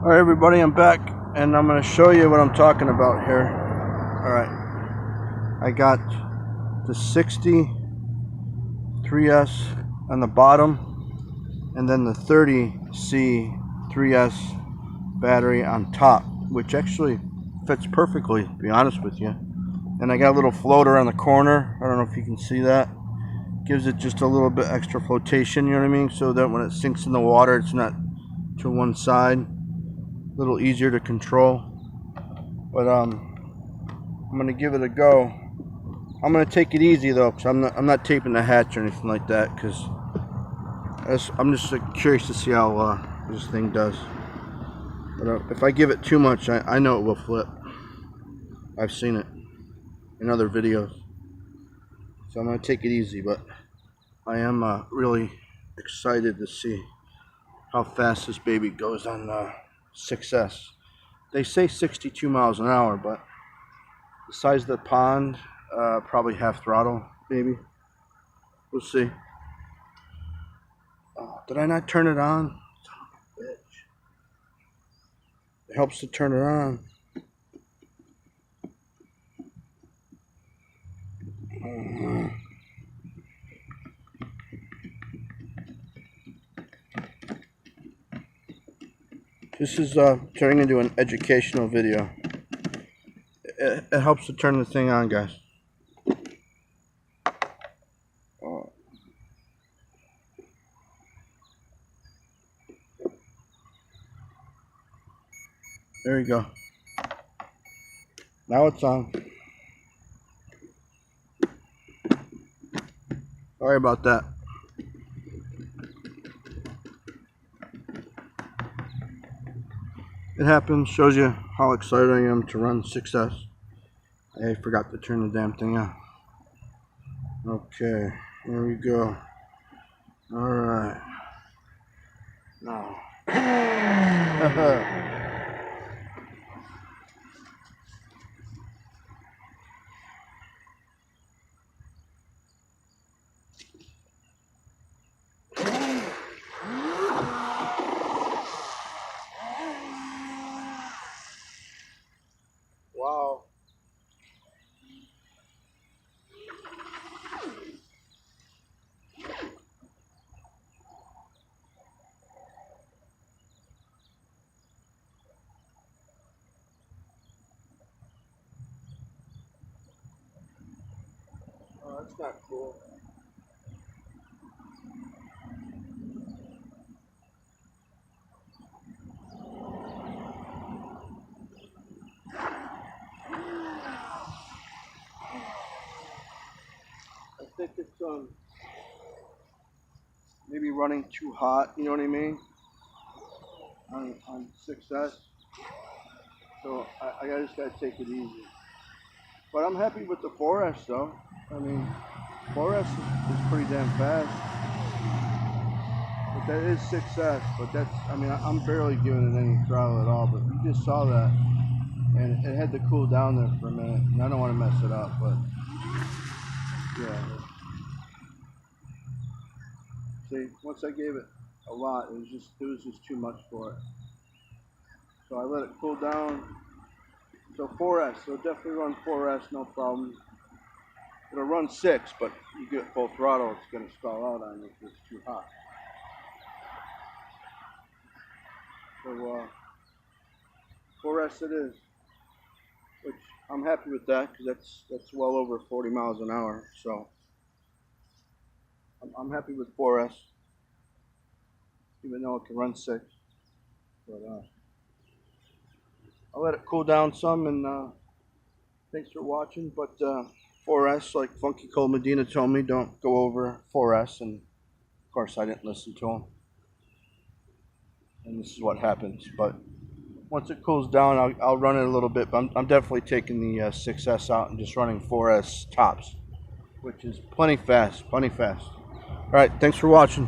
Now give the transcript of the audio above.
Alright everybody, I'm back and I'm going to show you what I'm talking about here. Alright, I got the 60 3S on the bottom and then the 30C 3S battery on top, which actually fits perfectly, to be honest with you. And I got a little floater on the corner. I don't know if you can see that. Gives it just a little bit extra flotation, you know what I mean, so that when it sinks in the water it's not to one side. A little easier to control. But I'm gonna give it a go. I'm gonna take it easy though, because I'm not taping the hatch or anything like that, because I'm just curious to see how this thing does. But if I give it too much, I know it will flip. I've seen it in other videos. So I'm gonna take it easy, but I am really excited to see how fast this baby goes on 6S. They say 62 miles an hour, but the size of the pond, probably half throttle, maybe. We'll see. Did I not turn it on? Son of a bitch. It helps to turn it on. This is turning into an educational video. It helps to turn the thing on, guys. There you go. Now it's on. Sorry about that. It happens, shows you how excited I am to run 6S. I forgot to turn the damn thing on. Okay, here we go. Alright. Now. Wow. Oh, that's not cool. I think it's maybe running too hot, you know what I mean, on 6S. So I just gotta take it easy. But I'm happy with the 4S though. I mean, 4S is pretty damn fast. But that is 6S. But that's, I mean, I'm barely giving it any throttle at all. But you just saw that, and it had to cool down there for a minute. And I don't want to mess it up, but yeah. See, once I gave it a lot, it was just too much for it. So I let it cool down. So 4S, so definitely run 4S, no problem. It'll run 6, but you get full throttle, it's going to stall out on you if it's too hot. So 4S it is, which I'm happy with that, because that's well over 40 miles an hour. So I'm happy with 4S, even though it can run 6. But I'll let it cool down some, and thanks for watching. But 4S, like Funky Cold Medina told me, don't go over 4S, and of course I didn't listen to him. And this is what happens. But once it cools down, I'll run it a little bit. But I'm definitely taking the 6S out and just running 4S tops, which is plenty fast, plenty fast. All right, thanks for watching.